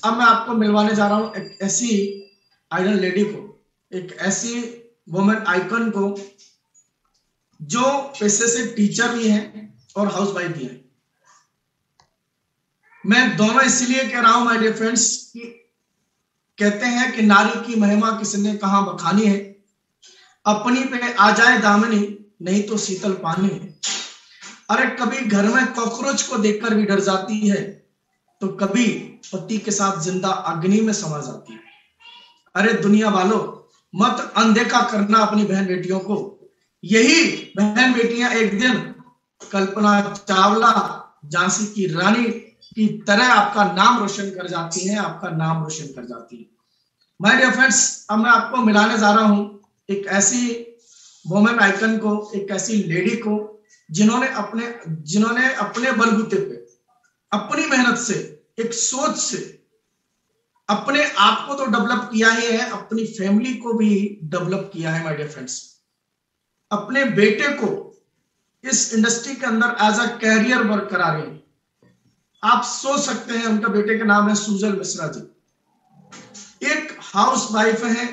अब मैं आपको मिलवाने जा रहा हूं एक ऐसी आयरन लेडी को, एक ऐसी वुमेन आइकन को जो पेशे से टीचर भी है और हाउसवाइफ भी है। मैं दोनों इसलिए कह रहा हूं माय डियर फ्रेंड्स कि कहते हैं कि नारी की महिमा किसने कहां बखानी है, अपनी पे आ जाए दामनी नहीं तो शीतल पानी है। अरे कभी घर में कॉकरोच को देखकर भी डर जाती है, तो कभी पति के साथ जिंदा अग्नि में समा जाती है। अरे दुनिया वालों, मत अनदेखा करना अपनी बहन बेटियों को। यही बहन बेटियां एक दिन कल्पना चावला, झांसी की रानी की तरह आपका नाम रोशन कर जाती हैं, आपका नाम रोशन कर जाती है। माय डियर फ्रेंड्स, अब मैं आपको मिलाने जा रहा हूं एक ऐसी वुमेन आइकन को, एक ऐसी लेडी को जिन्होंने अपने बलबूते पे, अपनी मेहनत से, एक सोच से अपने आप को तो डेवलप किया ही है, अपनी फैमिली को भी डेवलप किया है। माय डियर फ्रेंड्स, अपने बेटे को इस इंडस्ट्री के अंदर एज अ कैरियर वर्क करा रहे हैं। आप सोच सकते हैं, उनका बेटे का नाम है सुजल मिश्रा जी। एक हाउसवाइफ है,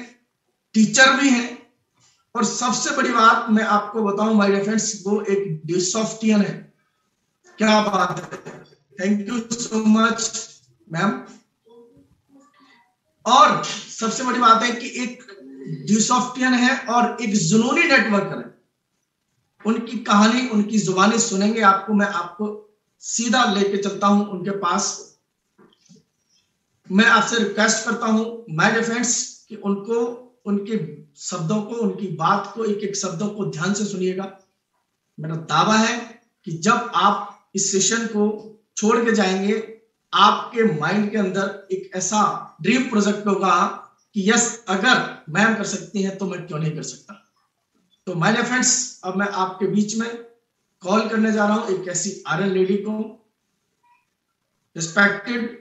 टीचर भी है, और सबसे बड़ी बात मैं आपको बताऊं माय डियर फ्रेंड्स, वो एक डिसॉफ्टियन है। क्या बात है, thank you so much ma'am. और सबसे बड़ी बात है कि एक डिसॉफ्टियन है और एक जुनूनी नेटवर्कर है। उनकी कहानी, उनकी जुबानी सुनेंगे आपको, मैं आपको सीधा लेके चलता हूं उनके पास। मैं आपसे रिक्वेस्ट करता हूं माय डियर फ्रेंड्स कि उनको, उनके शब्दों को, उनकी बात को, एक एक शब्दों को ध्यान से सुनिएगा। मेरा दावा है कि जब आप इस सेशन को छोड़ के जाएंगे, आपके माइंड के अंदर एक ऐसा ड्रीम प्रोजेक्ट होगा कि यस, अगर मैम कर सकती हैं तो मैं क्यों नहीं कर सकता। तो माय डियर फ्रेंड्स, अब मैं आपके बीच में कॉल करने जा रहा हूं एक ऐसी आयरन लेडी को, respected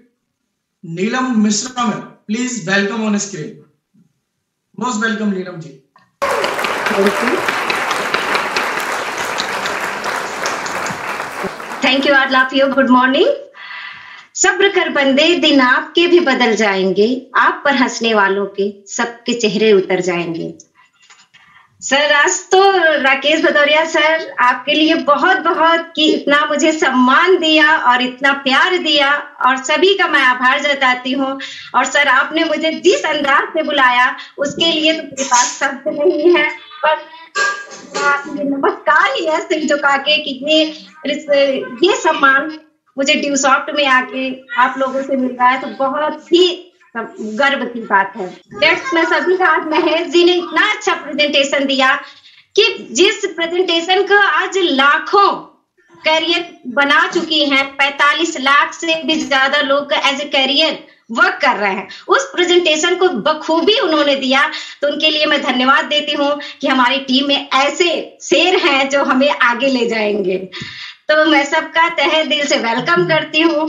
Neelam Mishra ma'am. Please welcome on screen. Most welcome Neelam ji. Thank you are love you. Good morning. सब्र कर बंदे, दिन आपके भी बदल जाएंगे, आप पर हंसने वालों के सबके चेहरे उतर जाएंगे। सर, आज तो राकेश भदौरिया सर आपके लिए बहुत बहुत कि इतना मुझे सम्मान दिया और इतना प्यार दिया, और सभी का मैं आभार जताती हूँ। और सर, आपने मुझे जिस अंदाज से बुलाया उसके लिए तो मेरे पास शब्द नहीं है, पर नमस्कार ही है सिर झुका के कि ये सम्मान मुझे ड्यूसॉफ्ट में आके आप लोगों से मिल रहा है, तो बहुत ही गर्व की बात है। दैट्स मैं सभी का आज महेश जी ने इतना अच्छा प्रेजेंटेशन दिया कि जिस प्रेजेंटेशन का आज लाखों करियर बना चुकी हैं, 45 लाख से भी ज्यादा लोग एज ए करियर वर्क कर रहे हैं, उस प्रेजेंटेशन को बखूबी उन्होंने दिया। तो उनके लिए मैं धन्यवाद देती हूँ कि हमारी टीम में ऐसे शेर हैं जो हमें आगे ले जाएंगे। तो मैं सबका तहे दिल से वेलकम करती हूँ।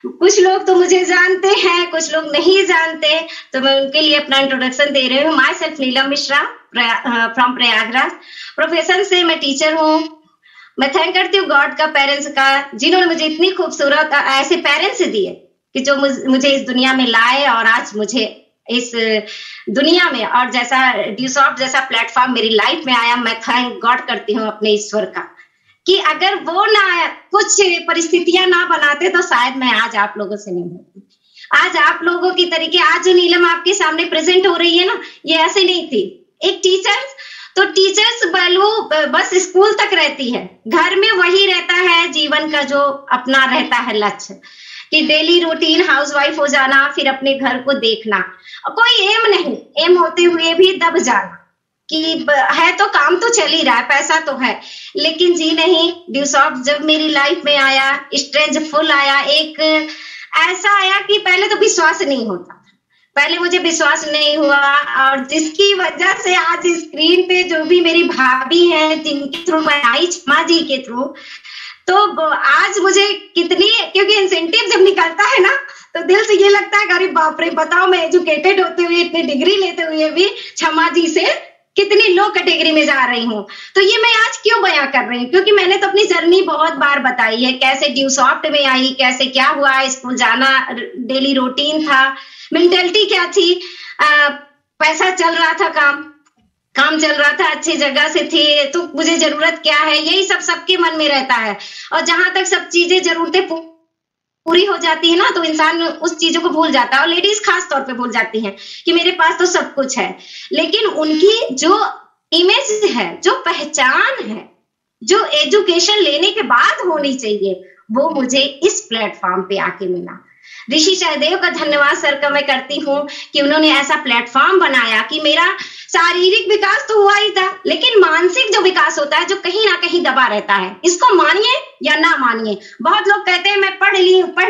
कुछ लोग तो मुझे जानते हैं, कुछ लोग नहीं जानते, तो मैं उनके लिए अपना इंट्रोडक्शन दे रही हूँ। My self Neelam Mishra from Prayagraj. Profession से मैं टीचर हूँ। मैं थैंक करती हूँ गॉड का, पेरेंट्स का, जिन्होंने मुझे इतनी खूबसूरत ऐसे पेरेंट्स दिए कि जो मुझे इस दुनिया में लाए, और आज मुझे इस दुनिया में और जैसा ड्यूसॉफ्ट जैसा प्लेटफॉर्म मेरी लाइफ में आया, मैं थैंक गॉड करती हूँ अपने ईश्वर का कि अगर वो ना, कुछ परिस्थितियां ना बनाते तो शायद मैं आज आप लोगों से नहीं होती। आज आप लोगों की तरीके, आज जो नीलम आपके सामने प्रेजेंट हो रही है ना, ये ऐसे नहीं थी। एक टीचर्स वैल्यू बस स्कूल तक रहती है, घर में वही रहता है जीवन का जो अपना रहता है लक्ष्य, कि डेली रूटीन हाउसवाइफ हो जाना, फिर अपने घर को देखना, कोई एम नहीं, एम होते हुए भी दब जाना कि है तो काम तो चल ही रहा है, पैसा तो है, लेकिन जी नहीं। ड्यूसॉफ्ट जब मेरी लाइफ में आया, स्ट्रेंज फुल आया, एक ऐसा आया कि पहले तो विश्वास नहीं होता, पहले मुझे विश्वास नहीं हुआ, और जिसकी वजह से आज स्क्रीन पे जो भी मेरी भाभी हैं, जिनके थ्रू मैं आई, क्षमा जी के थ्रू, तो आज मुझे कितनी, क्योंकि इंसेंटिव जब निकलता है ना तो दिल से ये लगता है अरे बाप रे, बताओ मैं एजुकेटेड होते हुए, इतनी डिग्री लेते हुए भी क्षमा जी से कितनी लो कैटेगरी में जा रही हूँ। तो ये मैं आज क्यों बयां कर रही हूँ, क्योंकि मैंने तो अपनी जर्नी बहुत बार बताई है, कैसे ड्यूसॉफ्ट में आई, कैसे क्या हुआ, स्कूल जाना डेली रूटीन था, मेंटेलिटी क्या थी, पैसा चल रहा था, काम चल रहा था, अच्छी जगह से थी, तो मुझे जरूरत क्या है, यही सब सबके मन में रहता है। और जहां तक सब चीजें जरूरतें पूरी हो जाती है ना, तो इंसान उस चीजों को भूल जाता है, और लेडीज खास तौर पे भूल जाती हैं कि मेरे पास तो सब कुछ है। लेकिन उनकी जो इमेज है, जो पहचान है, जो एजुकेशन लेने के बाद होनी चाहिए, वो मुझे इस प्लेटफॉर्म पे आके मिला। ऋषि सहदेव का धन्यवाद सर का मैं करती हूँ कि उन्होंने ऐसा प्लेटफॉर्म बनाया कि मेरा शारीरिक विकास तो हुआ ही था, लेकिन मानसिक जो विकास होता है, जो कहीं ना कहीं दबा रहता है, इसको मानिए या ना मानिए। बहुत लोग कहते हैं मैं पढ़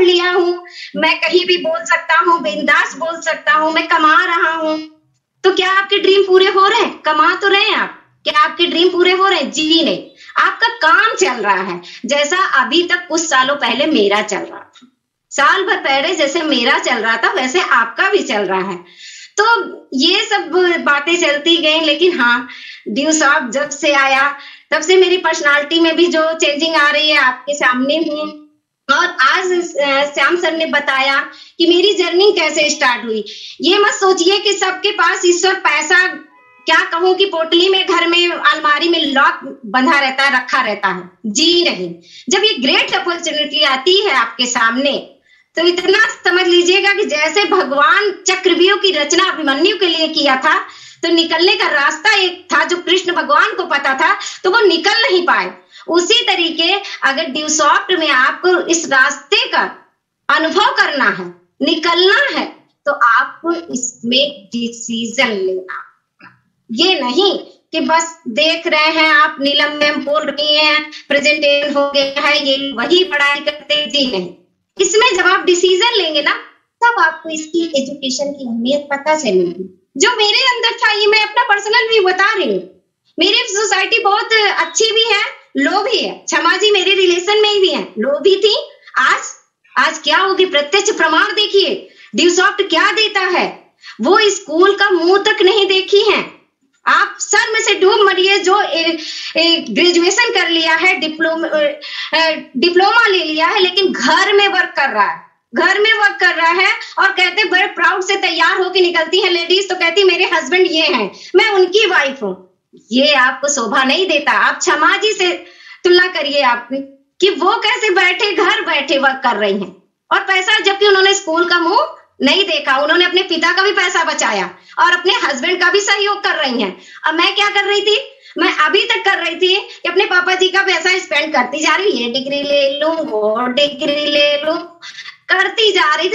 लिया हूँ, मैं कहीं भी बोल सकता हूँ, बिंदास बोल सकता हूँ, मैं कमा रहा हूँ। तो क्या आपके ड्रीम पूरे हो रहे हैं? कमा तो रहे हैं आप, क्या आपके ड्रीम पूरे हो रहे हैं? जी नहीं, आपका काम चल रहा है जैसा अभी तक कुछ सालों पहले मेरा चल रहा था। साल भर पहले जैसे मेरा चल रहा था वैसे आपका भी चल रहा है। तो ये सब बातें चलती गई, लेकिन हाँ, ड्यूसॉफ्ट जब से आया तब से मेरी पर्सनालिटी में भी जो चेंजिंग आ रही है, आपके सामने हूँ। और आज श्याम सर ने बताया कि मेरी जर्नी कैसे स्टार्ट हुई। ये मत सोचिए कि सबके पास ईश्वर पैसा, क्या कहूँ कि पोटली में, घर में, अलमारी में लॉक बंधा रहता है, रखा रहता है। जी नहीं, जब ये ग्रेट अपॉर्चुनिटी आती है आपके सामने, तो इतना समझ लीजिएगा कि जैसे भगवान चक्रव्यूह की रचना अभिमन्यु के लिए किया था, तो निकलने का रास्ता एक था जो कृष्ण भगवान को पता था, तो वो निकल नहीं पाए। उसी तरीके अगर ड्यूसॉफ्ट में आपको इस रास्ते का अनुभव करना है, निकलना है, तो आपको इसमें डिसीजन लेना। ये नहीं कि बस देख रहे हैं आप, नीलम मैम बोल रही हैं, प्रेजेंटेशन हो गया है, ये वही पढ़ाई करते। जी नहीं, इसमें जब आप डिसीजन लेंगे ना, तब आपको इसकी एजुकेशन की अहमियत पता चलेगी। जो मेरे अंदर था, ये मैं अपना पर्सनल व्यू बता रही हूँ। मेरी सोसाइटी बहुत अच्छी भी है, लो भी है। क्षमा जी मेरे रिलेशन में भी है, लो भी थी। आज क्या होगी, प्रत्यक्ष प्रमाण देखिए ड्यूसॉफ्ट क्या देता है। वो स्कूल का मुंह तक नहीं देखी है, आप सर में से डूब मरिए। जो ग्रेजुएशन कर लिया है, डिप्लोमा ले लिया है, लेकिन घर में वर्क कर रहा है, और कहते बड़े प्राउड से तैयार होके निकलती है लेडीज, तो कहती मेरे हस्बैंड ये हैं, मैं उनकी वाइफ हूँ। ये आपको शोभा नहीं देता। आप क्षमा जी से तुलना करिए आपने कि वो कैसे घर बैठे वर्क कर रही हैं, और पैसा, जबकि उन्होंने स्कूल का मुंह नहीं देखा, उन्होंने अपने पिता का भी पैसा बचाया और अपने हस्बैंड का भी सहयोग कर रही हैं। अब मैं क्या कर रही थी, मैं अभी तक कर रही थी कि अपने पापा जी का पैसा स्पेंड करती जा रही, ये डिग्री ले लूं, वो डिग्री ले लूं, करती जा रही।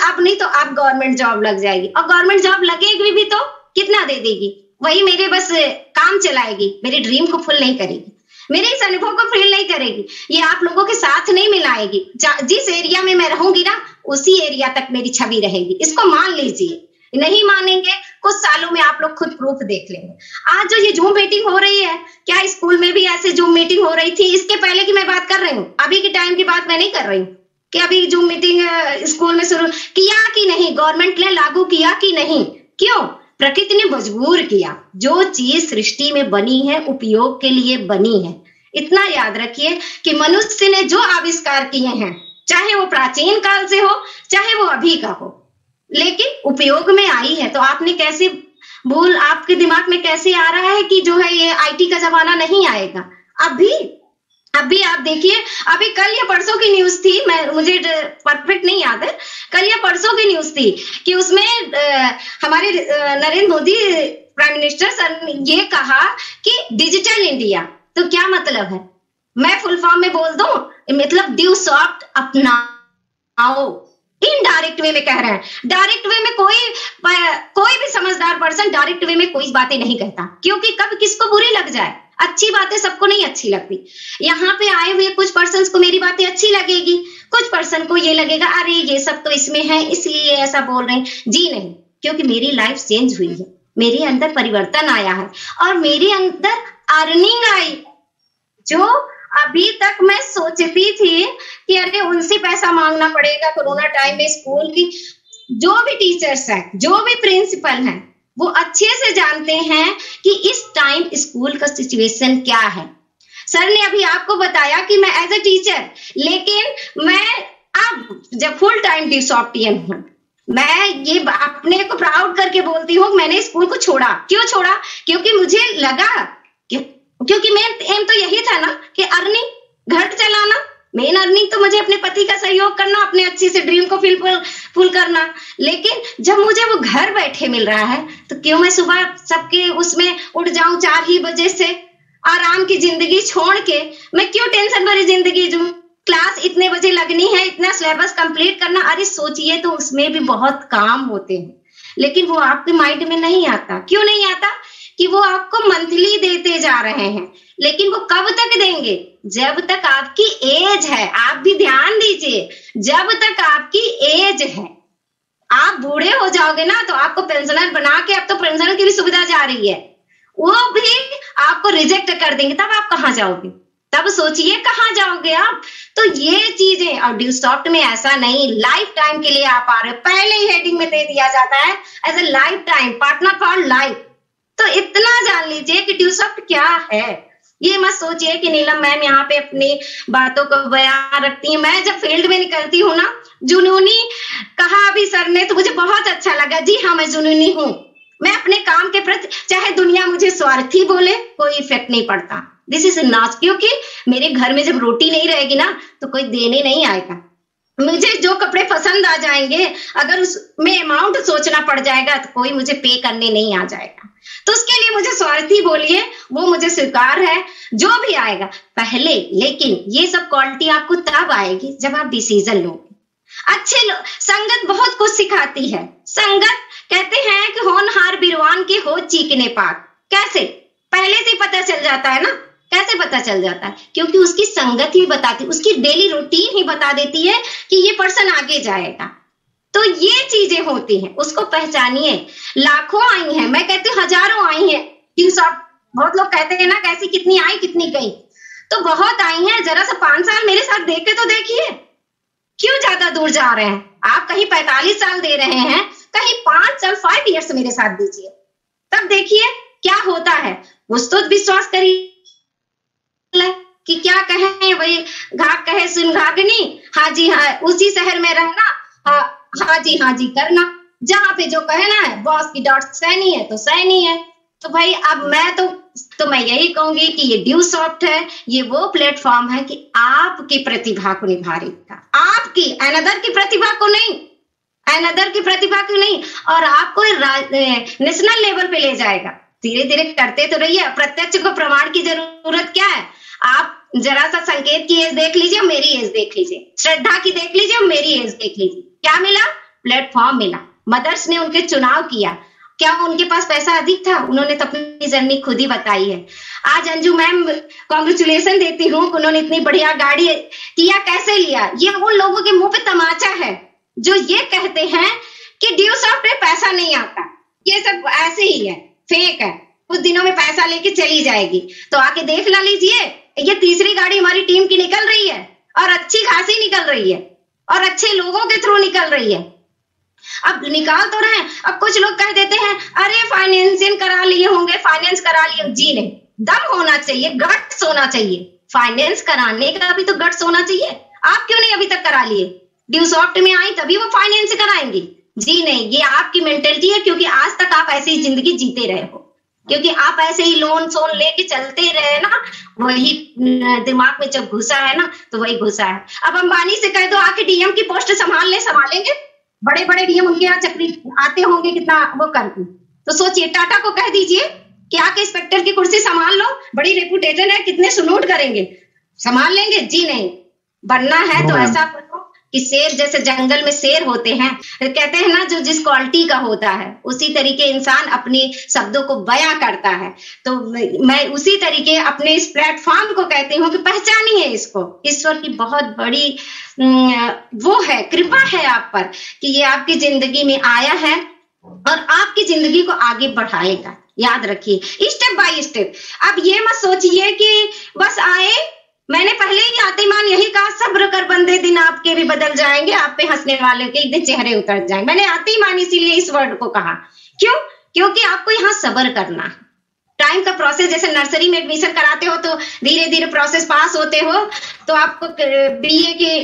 अब नहीं तो अब गवर्नमेंट जॉब लग जाएगी, और गवर्नमेंट जॉब लगेगी भी तो कितना दे देगी, वही मेरे बस काम चलाएगी, मेरे ड्रीम को फुल नहीं करेगी, मेरे इस अनुभव को फील नहीं करेगी, ये आप लोगों के साथ नहीं मिलाएगी। जिस एरिया में मैं रहूंगी ना, उसी एरिया तक मेरी छवि रहेगी। इसको मान लीजिए, नहीं मानेंगे कुछ सालों में आप लोग खुद प्रूफ देख लेंगे। आज जो ये जूम मीटिंग हो रही है, क्या स्कूल में भी ऐसे जूम मीटिंग हो रही थी? इसके पहले की मैं बात कर रही हूँ, अभी के टाइम की बात मैं नहीं कर रही हूँ कि अभी जूम मीटिंग स्कूल में शुरू किया कि नहीं, गवर्नमेंट ने लागू किया कि नहीं। क्यों? प्रकृति ने मजबूर किया। जो चीज सृष्टि में बनी है उपयोग के लिए बनी है। इतना याद रखिए कि मनुष्य ने जो आविष्कार किए हैं, चाहे वो प्राचीन काल से हो, चाहे वो अभी का हो, लेकिन उपयोग में आई है। तो आपने कैसे आपके दिमाग में कैसे आ रहा है कि जो है ये आईटी का जमाना नहीं आएगा? अभी आप देखिए, अभी कल या परसों की न्यूज थी, मुझे परफेक्ट नहीं याद है, कल या परसों की न्यूज थी कि उसमें हमारे Narendra Modi prime minister sir ने ये कहा कि डिजिटल इंडिया। तो क्या मतलब है? मैं फुल फॉर्म में बोल दूं, मतलब ड्यूसॉफ्ट अपनाओ। इनडायरेक्ट वे में कह रहे हैं, डायरेक्ट वे में कोई भी समझदार पर्सन डायरेक्ट वे में कोई बातें नहीं कहता, क्योंकि कब किसको बुरी लग जाए। अच्छी बातें सबको नहीं अच्छी लगती। यहाँ पे आए हुए कुछ पर्सन को मेरी बातें अच्छी लगेगी, कुछ पर्सन को ये लगेगा अरे ये सब तो इसमें है इसलिए ऐसा बोल रहे हैं। जी नहीं, क्योंकि मेरी लाइफ चेंज हुई है, मेरे अंदर परिवर्तन आया है और मेरे अंदर अर्निंग आई। जो अभी तक मैं सोचती थी कि अरे उनसे पैसा मांगना पड़ेगा, कोरोना टाइम में स्कूल की जो भी टीचर्स हैं, जो भी प्रिंसिपल हैं, वो अच्छे से जानते हैं कि इस टाइम स्कूल का सिचुएशन क्या है। सर ने अभी आपको बताया कि मैं एज ए टीचर, लेकिन मैं अब जब फुल टाइम ड्यूसॉफ्टियन हूँ, मैं ये अपने को प्राउड करके बोलती हूँ, मैंने स्कूल को छोड़ा। क्यों छोड़ा? क्योंकि मुझे लगा क्योंकि मेन एम तो यही था ना कि अर्निंग, घर चलाना, मेन अर्निंग तो मुझे अपने पति का सहयोग करना, अपने अच्छे से ड्रीम को फुल करना। लेकिन जब मुझे वो घर बैठे मिल रहा है तो क्यों मैं सुबह सबके उसमें उठ जाऊं 4 ही बजे से, आराम की जिंदगी छोड़ के मैं क्यों टेंशन भरी जिंदगी जीऊं? क्लास इतने बजे लगनी है, इतना सिलेबस कंप्लीट करना, अरे सोचिए तो उसमें भी बहुत काम होते हैं, लेकिन वो आपके माइंड में नहीं आता। क्यों नहीं आता? कि वो आपको मंथली देते जा रहे हैं, लेकिन वो कब तक देंगे? जब तक आपकी एज है। आप भी ध्यान दीजिए, जब तक आपकी एज है। आप बूढ़े हो जाओगे ना तो आपको पेंशनर बना के, अब तो पेंशनर की भी सुविधा जा रही है, वो भी आपको रिजेक्ट कर देंगे, तब आप कहाँ जाओगे? तब सोचिए कहाँ जाओगे आप? तो ये चीजें, और ड्यूसॉफ्ट में ऐसा नहीं, लाइफ टाइम के लिए आप आ रहे हो, पहले ही हेडिंग में दे दिया जाता है as a life time partner for life. तो इतना जान लीजिए कि ड्यूसॉफ्ट क्या है। ये मत सोचिए कि नीलम मैम यहाँ पे अपनी बातों को बयान रखती है। मैं जब फील्ड में निकलती हूँ ना, जुनूनी कहा अभी सर ने, तो मुझे बहुत अच्छा लगा। जी हाँ, मैं जुनूनी हूँ। मैं अपने काम के प्रति, चाहे दुनिया मुझे स्वार्थी बोले, कोई इफेक्ट नहीं पड़ता। दिस इज नॉट, क्योंकि मेरे घर में जब रोटी नहीं रहेगी ना तो कोई देने नहीं आएगा। मुझे जो कपड़े पसंद आ जाएंगे, अगर उसमें अमाउंट सोचना पड़ जाएगा तो कोई मुझे पे करने नहीं आ जाएगा। तो उसके लिए मुझे स्वार्थी बोलिए, वो मुझे स्वीकार है, जो भी आएगा पहले। लेकिन ये सब क्वालिटी आपको तब आएगी जब आप डिसीजन लोगे। अच्छे संगत बहुत कुछ सिखाती है। संगत कहते हैं कि होनहार बिरवान के हो चीकने पाक। कैसे? पहले से ही पता चल जाता है ना। कैसे पता चल जाता है? क्योंकि उसकी संगत ही बताती, उसकी डेली रूटीन ही बता देती है कि ये पर्सन आगे जाएगा। तो ये चीजें होती हैं, उसको पहचानिए। लाखों आई हैं, मैं कहती हूँ हजारों आई हैं ड्यूसॉफ्ट। बहुत लोग कहते हैं ना कैसी कितनी आई कितनी गई, तो बहुत आई हैं। जरा सा 5 साल मेरे साथ देख के तो देखिए, क्यों ज्यादा दूर जा रहे हैं आप? कहीं 45 साल दे रहे हैं, कहीं 5 साल 5 इयर्स मेरे साथ दीजिए, तब देखिए क्या होता है। उस तो विश्वास करिए कि क्या कहें वही घाक कहे सुन घागनी, हाँ जी हाँ, उसी शहर में रहना, हाँ जी करना, जहां पे जो कहना है बॉस की डॉट सहनी है तो सहनी है। तो भाई अब मैं तो मैं यही कहूंगी कि ये ड्यूसॉफ्ट है, ये वो प्लेटफॉर्म है कि आपकी प्रतिभा को निभाएगा, आपकी अनदर की प्रतिभा को नहीं, अनदर की प्रतिभा को नहीं, और आपको नेशनल लेवल पे ले जाएगा। धीरे धीरे करते तो रहिए। प्रत्यक्ष को प्रमाण की जरूरत क्या है? आप जरा सा संकेत की एज देख लीजिए, मेरी एज देख लीजिए, श्रद्धा की देख लीजिए, मेरी एज देख लीजिए। क्या मिला? प्लेटफॉर्म मिला। मदर्स ने उनके चुनाव किया। क्या उनके पास पैसा अधिक था? उन्होंने तो अपनी जर्नी खुद ही बताई है। आज अंजू मैम कांग्रेचुलेशन देती हूँ, उन्होंने इतनी बढ़िया गाड़ी किया। कैसे लिया? ये उन लोगों के मुंह पे तमाचा है जो ये कहते हैं कि ड्यूसॉफ्ट पे पैसा नहीं आता। ये सब ऐसे ही है, फेक है, कुछ दिनों में पैसा लेके चली जाएगी। तो आके देख ला लीजिए, ये तीसरी गाड़ी हमारी टीम की निकल रही है, और अच्छी खासी निकल रही है, और अच्छे लोगों के थ्रू निकल रही है। अब निकाल तो रहे हैं। अब कुछ लोग कह देते हैं अरे फाइनेंसिंग करा लिए होंगे, फाइनेंस करा लिए। जी नहीं, दम होना चाहिए, गट्स होना चाहिए। फाइनेंस कराने का भी तो गट्स होना चाहिए। आप क्यों नहीं अभी तक करा लिए? ड्यूसॉफ्ट में आई तभी वो फाइनेंस कराएंगी? जी नहीं, ये आपकी मेंटेलिटी है, क्योंकि आज तक आप ऐसे ही जिंदगी जीते रहे हो, क्योंकि आप ऐसे ही लोन सोन लेके चलते रहे ना, वही दिमाग में जब घुसा है ना तो वही घुसा है। अब अंबानी से कह दो आके डीएम की पोस्ट संभालेंगे, बड़े बड़े डीएम उनके यहाँ चक्री आते होंगे, कितना वो करती। तो सोचिए, टाटा को कह दीजिए कि आके इंस्पेक्टर की कुर्सी संभाल लो, बड़ी रेपुटेशन है, कितने सुनूट करेंगे, संभाल लेंगे? जी नहीं। बनना है तो ऐसा करो कि शेर जैसे जंगल में शेर होते हैं, कहते हैं ना, जो जिस क्वालिटी का होता है उसी तरीके इंसान अपने शब्दों को बयां करता है। तो मैं उसी तरीके अपने इस प्लेटफॉर्म को कहती हूँ कि पहचानिए इसको। ईश्वर की बहुत बड़ी वो है, कृपा है आप पर कि ये आपकी जिंदगी में आया है और आपकी जिंदगी को आगे बढ़ाएगा। याद रखिए, स्टेप बाय स्टेप। अब ये मत सोचिए कि बस आए, मैंने पहले ही आतिमान यही कहा, सब्र कर बंदे, दिन आपके भी बदल जाएंगे, आप पे हंसने वाले के एक दिन चेहरे उतर जाएंगे। मैंने आतिमान इसीलिए इस वर्ड को कहा। क्यों? क्योंकि आपको यहाँ सब्र करना है। टाइम का प्रोसेस, जैसे नर्सरी में एडमिशन कराते हो तो धीरे धीरे प्रोसेस पास होते हो तो आपको बीए की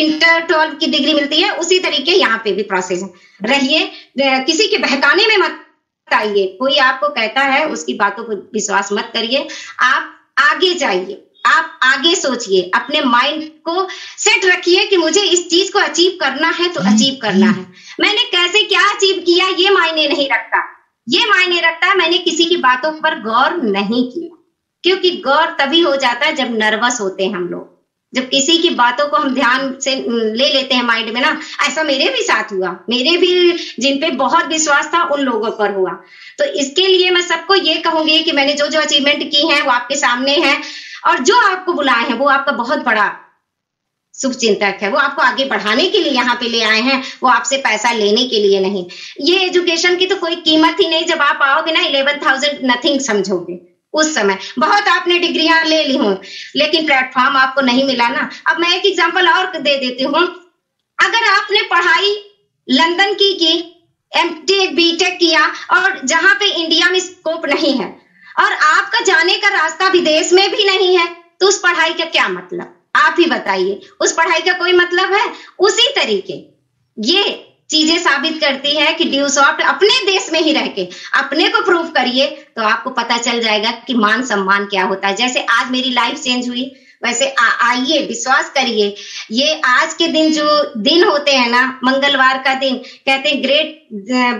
इंटर 12 की डिग्री मिलती है, उसी तरीके यहाँ पे भी प्रोसेस है। रहिए, किसी के बहकाने में मत आइए। कोई आपको कहता है उसकी बातों पर विश्वास मत करिए, आप आगे जाइए, आप आगे सोचिए, अपने माइंड को सेट रखिए कि मुझे इस चीज को अचीव करना है तो अचीव करना है। मैंने कैसे क्या अचीव किया ये मायने नहीं रखता, ये मायने रखता है मैंने किसी की बातों पर गौर नहीं किया, क्योंकि गौर तभी हो जाता है जब नर्वस होते हैं हम लोग, जब किसी की बातों को हम ध्यान से ले लेते हैं माइंड में ना। ऐसा मेरे भी साथ हुआ, मेरे भी जिन पे बहुत विश्वास था उन लोगों पर हुआ। तो इसके लिए मैं सबको ये कहूंगी कि मैंने जो जो अचीवमेंट की है वो आपके सामने है, और जो आपको बुलाए हैं वो आपका बहुत बड़ा शुभ चिंतक है, वो आपको आगे बढ़ाने के लिए यहाँ पे ले आए हैं, वो आपसे पैसा लेने के लिए नहीं। ये एजुकेशन की तो कोई कीमत ही नहीं, जब आप आओगे ना 11,000 नथिंग समझोगे। उस समय बहुत आपने डिग्रियां ले ली हूं लेकिन प्लेटफॉर्म आपको नहीं मिला ना। अब मैं एक एग्जांपल और दे देती हूँ, अगर आपने पढ़ाई लंदन की एमटेक बीटेक किया और जहां पे इंडिया में स्कोप नहीं है और आपका जाने का रास्ता विदेश में भी नहीं है, तो उस पढ़ाई का क्या मतलब? आप ही बताइए, उस पढ़ाई का कोई मतलब है? उसी तरीके ये चीजें साबित करती है कि ड्यूसॉफ्ट अपने देश में ही रह के अपने को प्रूव करिए तो आपको पता चल जाएगा कि मान सम्मान क्या होता है। जैसे आज मेरी लाइफ चेंज हुई, वैसे आइए, विश्वास करिए, ये आज के दिन जो दिन होते हैं ना, मंगलवार का दिन कहते हैं ग्रेट,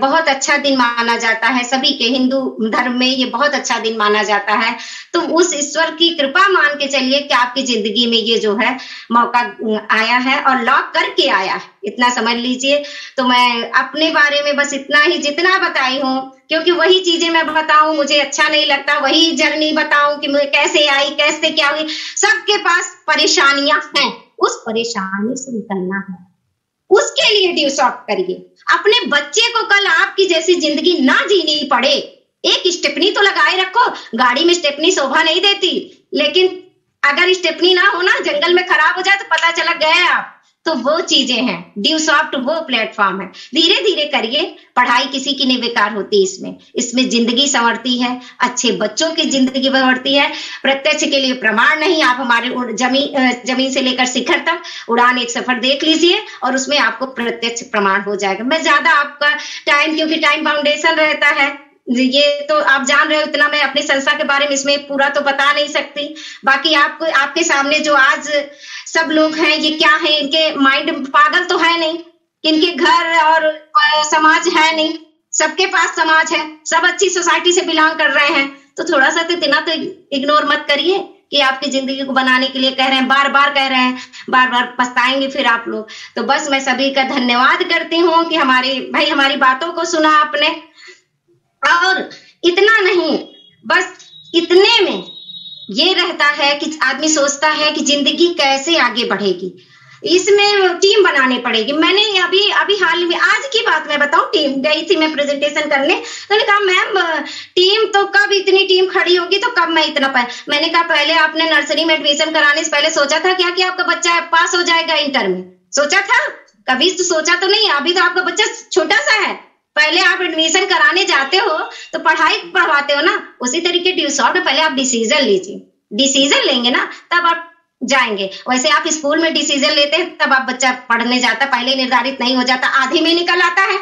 बहुत अच्छा दिन माना जाता है, सभी के हिंदू धर्म में ये बहुत अच्छा दिन माना जाता है। तो उस ईश्वर की कृपा मान के चलिए कि आपकी जिंदगी में ये जो है मौका आया है और लॉक करके आया है, इतना समझ लीजिए। तो मैं अपने बारे में बस इतना ही जितना बताई हूँ, क्योंकि वही चीजें मैं बताऊं मुझे अच्छा नहीं लगता, वही जर्नी बताऊं कि मुझे कैसे आई, कैसे क्या हुई। सबके पास परेशानियां हैं, उस परेशानी से निकलना है, उसके लिए ड्यूसॉफ्ट करिए। अपने बच्चे को कल आपकी जैसी जिंदगी ना जीनी पड़े, एक स्टेपनी तो लगाए रखो। गाड़ी में स्टेपनी शोभा नहीं देती, लेकिन अगर स्टेपनी ना हो ना, जंगल में खराब हो जाए तो पता चला गए आप। तो वो चीजें हैं, ड्यूसॉफ्ट वो प्लेटफॉर्म है। धीरे धीरे करिए, पढ़ाई किसी की नहीं बेकार होती, इसमें जिंदगी संवरती है, अच्छे बच्चों की जिंदगी संवरती है। प्रत्यक्ष के लिए प्रमाण नहीं, आप हमारे जमीन से लेकर शिखर तक उड़ान एक सफर देख लीजिए और उसमें आपको प्रत्यक्ष प्रमाण हो जाएगा। मैं ज्यादा आपका टाइम, क्योंकि टाइम फाउंडेशन रहता है, ये तो आप जान रहे हो, इतना मैं अपनी संस्था के बारे में इसमें पूरा तो बता नहीं सकती। बाकी आपको, आपके सामने जो आज सब लोग हैं ये क्या है, इनके माइंड पागल तो है नहीं, इनके घर और समाज है नहीं, सबके पास समाज है, सब अच्छी सोसाइटी से बिलोंग कर रहे हैं। तो थोड़ा सा तो इतना तो इग्नोर मत करिए कि आपकी जिंदगी को बनाने के लिए कह रहे हैं, बार बार कह रहे हैं, बार बार पछताएंगे फिर आप लोग। तो बस मैं सभी का धन्यवाद करती हूँ कि हमारी बातों को सुना आपने। और इतना नहीं, बस इतने में ये रहता है कि आदमी सोचता है कि जिंदगी कैसे आगे बढ़ेगी, इसमें टीम बनानी पड़ेगी। मैंने अभी हाल में, आज की बात मैं बताऊं, टीम गई थी मैं प्रेजेंटेशन करने, तो मैंने कहा मैम टीम तो कब इतनी टीम खड़ी होगी, तो कब मैं इतना मैंने कहा पहले आपने नर्सरी में एडमिशन कराने से पहले सोचा था क्या कि आपका बच्चा पास हो जाएगा इंटर में? सोचा था? कभी तो सोचा तो नहीं। अभी तो आपका बच्चा छोटा सा है, पहले आप एडमिशन कराने जाते हो तो पढ़ाई पढ़वाते हो ना, उसी तरीके ड्यूसॉफ्ट में पहले आप डिसीजन लीजिए, डिसीजन लेंगे ना तब आप जाएंगे। वैसे आप स्कूल में डिसीजन लेते हैं तब आप बच्चा पढ़ने जाता, पहले निर्धारित नहीं हो जाता, आधे में निकल आता है,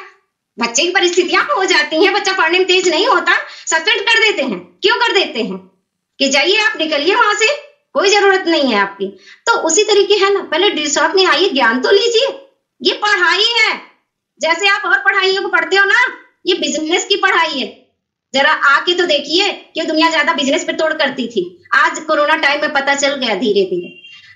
बच्चे की परिस्थितियां हो जाती हैं, बच्चा पढ़ने में तेज नहीं होता, सस्पेंड कर देते हैं। क्यों कर देते हैं? कि जाइए आप, निकलिए वहां से, कोई जरूरत नहीं है आपकी। तो उसी तरीके है ना, पहले ड्यूसॉफ्ट में आइए, ज्ञान तो लीजिए, ये पढ़ाई है। जैसे आप और पढ़ाइयों को पढ़ते हो ना, ये बिजनेस की पढ़ाई है। जरा आके तो देखिए कि दुनिया ज्यादा बिजनेस पे तोड़ करती थी, आज कोरोना टाइम में पता चल गया धीरे धीरे।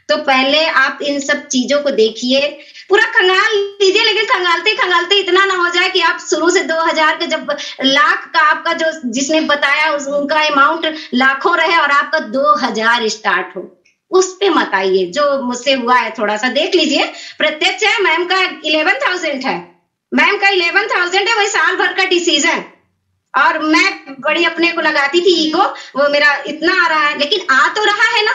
तो पहले आप इन सब चीजों को देखिए, पूरा खंगाल लीजिए, लेकिन खंगालते खंगालते इतना ना हो जाए कि आप शुरू से 2000 के जब लाख का आपका जो जिसने बताया उनका अमाउंट लाखों रहे और आपका 2000 स्टार्ट हो, उस पे मत आइए। जो मुझसे हुआ है थोड़ा सा देख लीजिए, प्रत्यक्ष है, मैम का 11,000 है, मैम का 11,000 है, वही साल भर का डिसीजन। और मैं बड़ी अपने को लगाती थी ईगो, वो मेरा इतना आ रहा है, लेकिन आ तो रहा है ना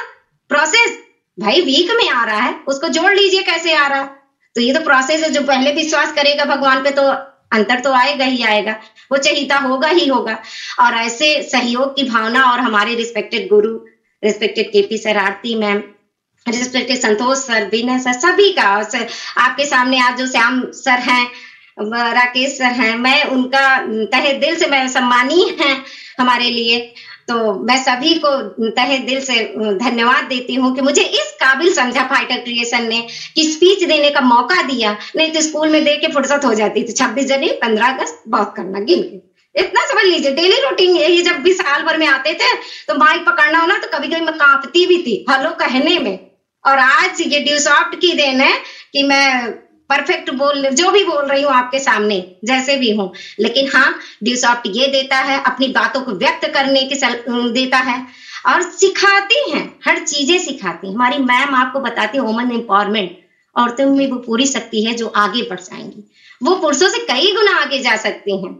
प्रोसेस, भाई वीक में आ रहा है, उसको जोड़ लीजिए कैसे आ रहा है। तो ये तो प्रोसेस है, जो पहले विश्वास करेगा भगवान पे तो अंतर तो आएगा ही आएगा, वो चहीता होगा ही होगा। और ऐसे सहयोग की भावना और हमारे रिस्पेक्टेड गुरु, रिस्पेक्टेड केपी सर, आरती मैम, रिस्पेक्टेड संतोष सर, विनय सर, सभी का आपके सामने आज जो श्याम सर हैं, राकेश सर हैं, मैं उनका तहे दिल से मैं सम्मानी हैं हमारे लिए। तो मैं सभी को तहे दिल से धन्यवाद देती हूँ कि मुझे इस काबिल समझा फाइटर क्रिएशन ने कि स्पीच देने का मौका दिया। नहीं तो स्कूल में दे के फुर्सत हो जाती थी, 26 जनवरी 15 अगस्त बहुत करना, गिन के इतना समझ लीजिए। डेली रूटीन यही, जब भी साल भर में आते थे तो माइक पकड़ना हो ना तो कभी कभी मैं कांपती भी थी हेलो कहने में। और आज ये ड्यूसॉफ्ट की देन है कि मैं परफेक्ट जो भी बोल रही हूँ आपके सामने जैसे भी हूँ। लेकिन हाँ, ड्यूसॉफ्ट ये देता है, अपनी बातों को व्यक्त करने की देता है और सिखाती हैं, हर चीजें सिखाती हैं। हमारी मैम आपको बताती है वुमन एम्पावरमेंट, औरतों में वो पूरी शक्ति है जो आगे बढ़ जाएंगी, वो पुरुषों से कई गुना आगे जा सकती हैं।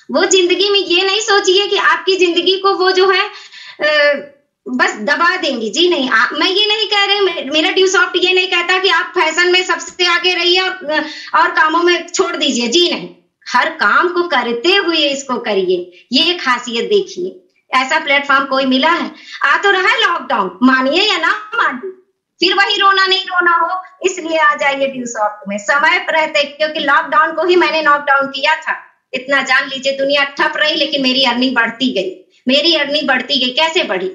वो जिंदगी में ये नहीं सोचिए कि आपकी जिंदगी को वो जो है बस दबा देंगी, जी नहीं। मैं ये नहीं कह रही, मेरा ड्यूसॉफ्ट ये नहीं कहता कि आप फैशन में सबसे आगे रहिए और कामों में छोड़ दीजिए, जी नहीं। हर काम को करते हुए इसको करिए, ये खासियत देखिए। ऐसा प्लेटफॉर्म कोई मिला है? आ तो रहा है लॉकडाउन, मानिए या ना मानिए, फिर वही रोना नहीं रोना हो, इसलिए आ जाइए ड्यूसॉफ्ट में समय पर रहते, क्योंकि लॉकडाउन को ही मैंने नॉकडाउन किया था। इतना जान लीजिए, दुनिया ठप रही लेकिन मेरी अर्निंग बढ़ती गई, मेरी अर्निंग बढ़ती गई। कैसे बढ़ी?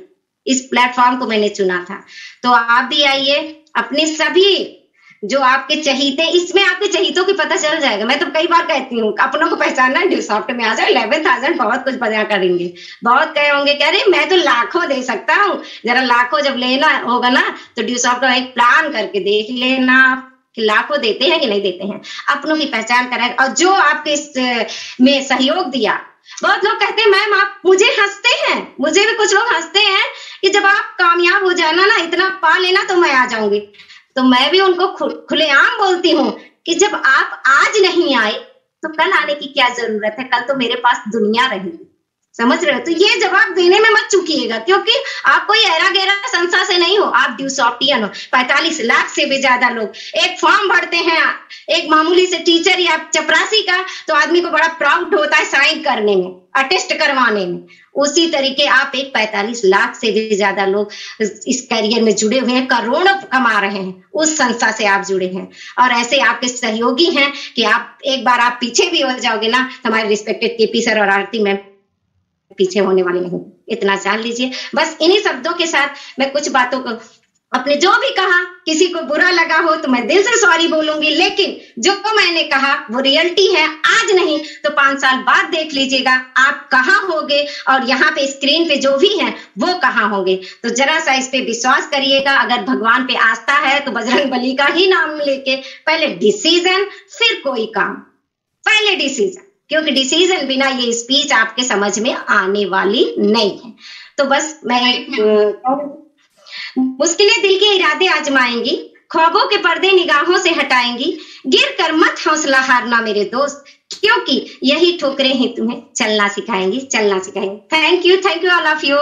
इस प्लेटफॉर्म को मैंने चुना था। तो आप भी आइए, अपने सभी जो आपके चहीते, इसमें आपके चहीतों की पता चल जाएगा। मैं तो कई बार कहती हूँ अपनों को पहचानना, ड्यूसॉफ्ट में आ जाओ, 11,000 बहुत कुछ बजा करेंगे। बहुत कहे होंगे कह रहे मैं तो लाखों दे सकता हूँ, जरा लाखों जब लेना होगा ना तो ड्यूसॉफ्ट का एक प्लान करके देख लेना कि लाखों देते हैं कि नहीं देते हैं। अपनों की पहचान करें। और जो आपके इस में सहयोग दिया, बहुत लोग कहते हैं मैम आप मुझे हंसते हैं, मुझे भी कुछ लोग हंसते हैं कि जब आप कामयाब हो जाना ना, इतना पा लेना तो मैं आ जाऊंगी। तो मैं भी उनको खुलेआम बोलती हूँ कि जब आप आज नहीं आए तो कल आने की क्या जरूरत है, कल तो मेरे पास दुनिया रहेगी। समझ रहे हो? तो ये जवाब देने में मत चूकिएगा, क्योंकि आप कोई ऐरा गहरा संस्था से नहीं हो, आप ड्यूसॉफ्टियन हो। 45 लाख से भी ज्यादा लोग एक फॉर्म भरते हैं, एक मामूली से टीचर या चपरासी का, तो आदमी को बड़ा प्राउड होता है साइन करने में, अटेस्ट करवाने में। उसी तरीके आप एक 45 लाख से भी ज्यादा लोग इस करियर में जुड़े हुए हैं, करोड़ों कमा रहे हैं, उस संस्था से आप जुड़े हैं। और ऐसे आपके सहयोगी हैं कि आप एक बार आप पीछे भी हो जाओगे ना, हमारे रिस्पेक्टेड केपी सर और आरती मैम पीछे होने वाले नहीं, इतना जान लीजिए। बस इन्हीं शब्दों के साथ मैं कुछ बातों को अपने जो भी कहा, किसी को बुरा लगा हो तो मैं दिल से सॉरी बोलूंगी, लेकिन जो मैंने कहा वो रियलिटी है। आज नहीं तो 5 साल बाद देख लीजिएगा आप कहाँ होंगे और यहाँ पे स्क्रीन पे जो भी है वो कहाँ होंगे। तो जरा सा इस पे विश्वास करिएगा। अगर भगवान पे आस्था है तो बजरंग बली का ही नाम लेके पहले डिसीजन फिर कोई काम, पहले डिसीजन, क्योंकि डिसीजन बिना ये स्पीच आपके समझ में आने वाली नहीं है। तो बस मैं मुश्किलें दिल के इरादे आजमाएंगी, ख्वाबों के पर्दे निगाहों से हटाएंगी, गिर कर मत हौसला हारना मेरे दोस्त, क्योंकि यही ठोकरें ही तुम्हें चलना सिखाएंगी, चलना सिखाएंगी। Thank you all of you.